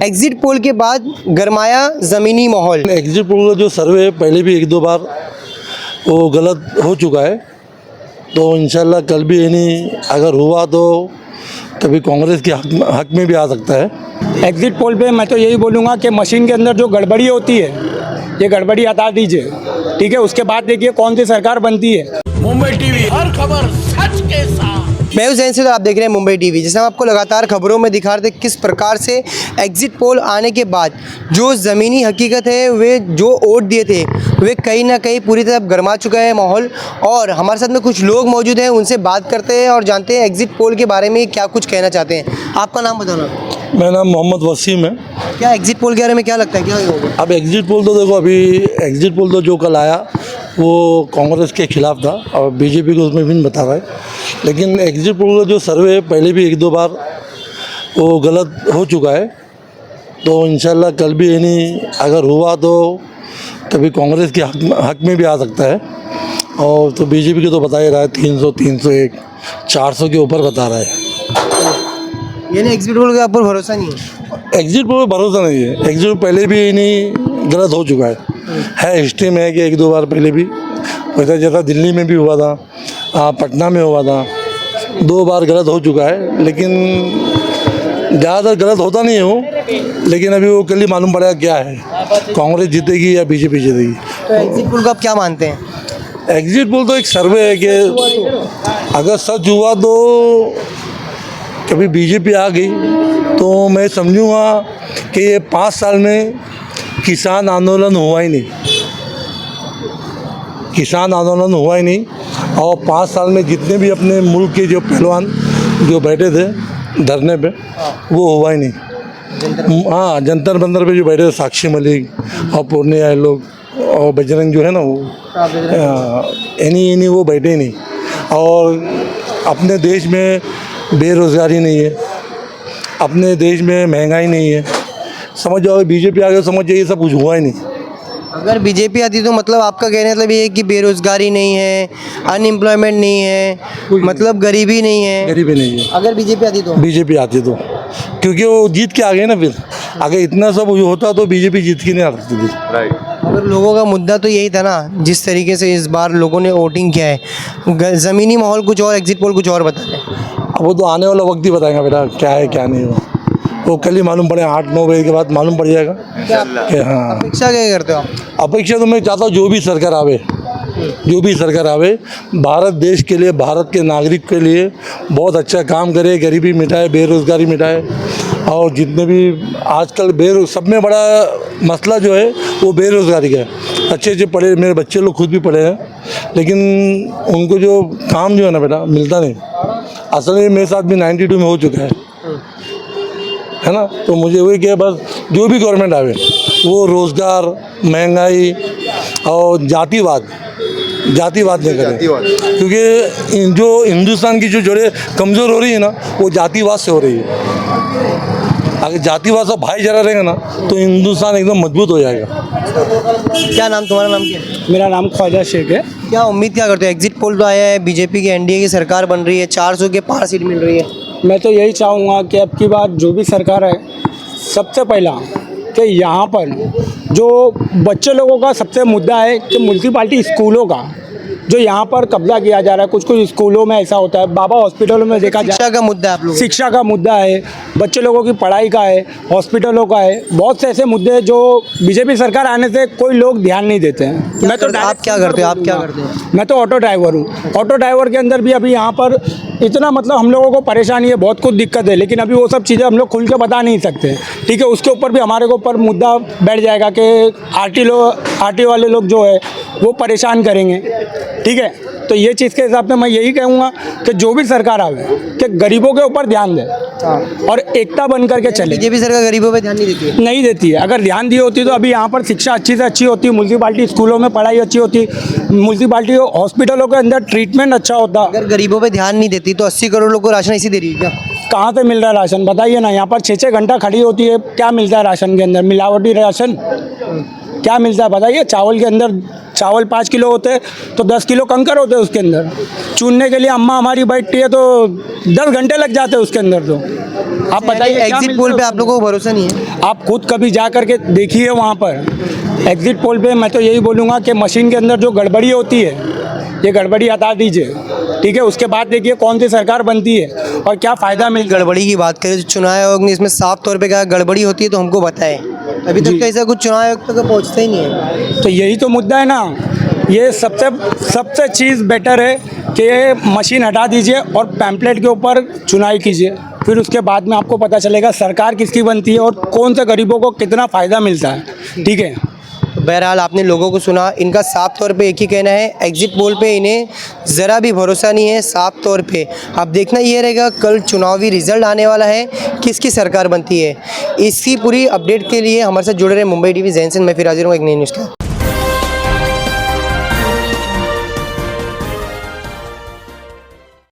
Exit poll के बाद गरमाया ज़मीनी माहौल। एग्जिट पोल का जो सर्वे है पहले भी एक दो बार वो गलत हो चुका है, तो इंशाल्लाह कल भी यानी अगर हुआ तो कभी कांग्रेस के हक में भी आ सकता है। एग्जिट पोल पे मैं तो यही बोलूँगा कि मशीन के अंदर जो गड़बड़ी होती है ये गड़बड़ी हटा दीजिए, ठीक है। उसके बाद देखिए कौन सी सरकार बनती है। मुंबई टीवी, हर खबर सच के साथ। मैं हूं जैन से, तो आप देख रहे हैं मुंबई टीवी। जैसे हम आपको लगातार खबरों में दिखा रहे थे किस प्रकार से एग्जिट पोल आने के बाद जो ज़मीनी हकीकत है, वे जो वोट दिए थे वे कहीं ना कहीं पूरी तरह गरमा चुका है माहौल। और हमारे साथ में कुछ लोग मौजूद हैं, उनसे बात करते हैं और जानते हैं एग्जिट पोल के बारे में क्या कुछ कहना चाहते हैं। आपका नाम बताना। मेरा नाम मोहम्मद वसीम है। क्या एग्जिट पोल के बारे में क्या लगता है, क्या होगा? अब एग्जिट पोल तो देखो, अभी एग्जिट पोल तो जो कल आया वो कांग्रेस के खिलाफ था और बीजेपी को उसमें भी बता रहा है, लेकिन एग्जिट पोल का जो सर्वे है पहले भी एक दो बार वो गलत हो चुका है, तो इंशाल्लाह कल भी यानी अगर हुआ तो कभी कांग्रेस के हक में भी आ सकता है। और तो बीजेपी के तो बता ही रहा है 300, 301, 400 के ऊपर बता रहा है। यानी एग्जिट पोल के ऊपर भरोसा नहीं है। एग्जिट पोल पर भरोसा नहीं है। एग्जिट पोल पहले भी नहीं गलत हो चुका है हिस्ट्री में है कि एक दो बार पहले भी वैसा, जैसा दिल्ली में भी हुआ था, पटना में हुआ था, 2 बार गलत हो चुका है, लेकिन ज़्यादातर गलत होता नहीं हूँ। लेकिन अभी वो कल ही मालूम पड़ेगा क्या है, कांग्रेस जीतेगी या बीजेपी जीतेगी। तो एग्जिट पोल को आप क्या मानते हैं? एग्जिट पोल तो एक सर्वे है कि अगर सच हुआ तो कभी बीजेपी आ गई तो मैं समझूंगा कि ये 5 साल में किसान आंदोलन हुआ ही नहीं, किसान आंदोलन हुआ ही नहीं। और 5 साल में जितने भी अपने मुल्क के जो पहलवान जो बैठे थे धरने पे वो हुआ ही नहीं। हाँ, जंतर मंतर पे जो बैठे थे, साक्षी मलिक और पूर्णिया लोग और बजरंग जो है ना, वो इन्हीं वो बैठे ही नहीं। और अपने देश में बेरोज़गारी नहीं है, अपने देश में महंगाई नहीं है। समझ जाओ बीजेपी आ गया, समझ जाइए सब कुछ हुआ ही नहीं। अगर बीजेपी आती तो मतलब आपका कहने मतलब ये है कि बेरोजगारी नहीं है, अनएम्प्लॉयमेंट नहीं है, मतलब गरीबी नहीं है। गरीबी नहीं है अगर बीजेपी आती तो, बीजेपी आती तो, क्योंकि वो जीत के आ गए ना। फिर अगर इतना सब होता तो बीजेपी जीत के नहीं आ सकती थी। अगर लोगों का मुद्दा तो यही था ना, जिस तरीके से इस बार लोगों ने वोटिंग किया है, ज़मीनी माहौल कुछ और, एग्जिट पोल कुछ और बता रहे हैं। अब वो तो आने वाला वक्त ही बताएगा बेटा क्या है क्या नहीं हो। वो कल ही मालूम पड़ेगा, 8-9 बजे के बाद मालूम पड़ जाएगा कि हाँ। अपेक्षा क्या करते हो आप? अपेक्षा तो मैं चाहता हूँ जो भी सरकार आवे भारत देश के लिए, भारत के नागरिक के लिए बहुत अच्छा काम करे, गरीबी मिटाए, बेरोज़गारी मिटाए। और जितने भी आजकल सब में बड़ा मसला जो है वो बेरोज़गारी का है। अच्छे पढ़े, मेरे बच्चे लोग खुद भी पढ़े हैं, लेकिन उनको जो काम जो है ना बेटा मिलता नहीं। असल में मेरे साथ भी 92 में हो चुका है ना। तो मुझे वही कि बस जो भी गवर्नमेंट आवे वो रोज़गार, महंगाई और जातिवाद नहीं करे, क्योंकि जो हिंदुस्तान की जो जड़ें कमज़ोर हो रही है ना वो जातिवाद से हो रही है। अगर जातिवाद से भाईचारा रहेगा ना तो हिंदुस्तान एकदम मजबूत हो जाएगा। क्या नाम, तुम्हारा नाम क्या है? मेरा नाम ख्वाजा शेख है। क्या उम्मीद क्या करते हो? एग्जिट पोल तो आया है, बीजेपी की एनडीए की सरकार बन रही है, 400 के पार सीट मिल रही है। मैं तो यही चाहूँगा कि अब की बार जो भी सरकार है, सबसे पहला कि यहाँ पर जो बच्चे लोगों का सबसे मुद्दा है कि म्यूनसिपाल्टी स्कूलों का जो यहाँ पर कब्जा किया जा रहा है। कुछ स्कूलों में ऐसा होता है, बाबा हॉस्पिटलों में देखा जाए, शिक्षा का मुद्दा है आप लोगों का। शिक्षा का मुद्दा है, बच्चे लोगों की पढ़ाई का है, हॉस्पिटलों का है। बहुत से ऐसे मुद्दे हैं जो बीजेपी सरकार आने से कोई लोग ध्यान नहीं देते हैं। आप क्या करते हो? मैं तो ऑटो ड्राइवर हूँ। ऑटो ड्राइवर के अंदर भी अभी यहाँ पर इतना मतलब हम लोगों को परेशानी है, बहुत कुछ दिक्कत है, लेकिन अभी वो सब चीज़ें हम लोग खुल के बता नहीं सकते, ठीक है। उसके ऊपर भी हमारे को ऊपर मुद्दा बैठ जाएगा कि आरटी वाले लोग जो है वो परेशान करेंगे, ठीक है। तो ये चीज़ के हिसाब से मैं यही कहूँगा कि जो भी सरकार आवे कि गरीबों के ऊपर ध्यान दे और एकता बन करके चले। बीजेपी सरकार गरीबों पे ध्यान नहीं देती है। अगर ध्यान दी होती तो अभी यहाँ पर शिक्षा अच्छी से अच्छी होती, म्यूनसिपाल्टी स्कूलों में पढ़ाई अच्छी होती, म्यूनसिपाल्टी हॉस्पिटलों के अंदर ट्रीटमेंट अच्छा होता। अगर गरीबों पे ध्यान नहीं देती तो 80 करोड़ लोग को राशन ऐसी दे रही है क्या? कहाँ से मिल रहा है राशन बताइए ना। यहाँ पर 6-6 घंटा खड़ी होती है, क्या मिलता है राशन के अंदर? मिलावटी राशन क्या मिलता है बताइए। चावल के अंदर चावल 5 किलो होते तो 10 किलो कंकर होते उसके अंदर। चुनने के लिए अम्मा हमारी बैठती है तो 10 घंटे लग जाते हैं उसके अंदर। तो आप बताइए क्या एग्जिट मिलता पोल है पे आप लोगों को भरोसा नहीं है? आप खुद कभी जा करके देखिए वहाँ पर एग्जिट पोल पे। मैं तो यही बोलूँगा कि मशीन के अंदर जो गड़बड़ी होती है ये गड़बड़ी हटा दीजिए, ठीक है। उसके बाद देखिए कौन सी सरकार बनती है और क्या फ़ायदा मिल गड़बड़ी की बात करें तो चुनाव आयोग ने इसमें साफ तौर पे कहा गड़बड़ी होती है तो हमको बताएं। अभी तक तो ऐसा कुछ चुनाव आयोग तक पहुंचता ही नहीं है। तो यही तो मुद्दा है ना। ये सबसे चीज़ बेटर है कि ये मशीन हटा दीजिए और पैम्पलेट के ऊपर चुनाव कीजिए, फिर उसके बाद में आपको पता चलेगा सरकार किसकी बनती है और कौन से गरीबों को कितना फ़ायदा मिलता है, ठीक है। तो बहरहाल आपने लोगों को सुना, इनका साफ तौर पे एक ही कहना है एग्जिट पोल पे इन्हें ज़रा भी भरोसा नहीं है साफ तौर पे। अब देखना ये रहेगा कल चुनावी रिजल्ट आने वाला है, किसकी सरकार बनती है। इसकी पूरी अपडेट के लिए हमारे साथ जुड़े रहे मुंबई टीवी जैन सिंह। मैं फिर हाजिर हूँ एक नई न्यूज़ के साथ।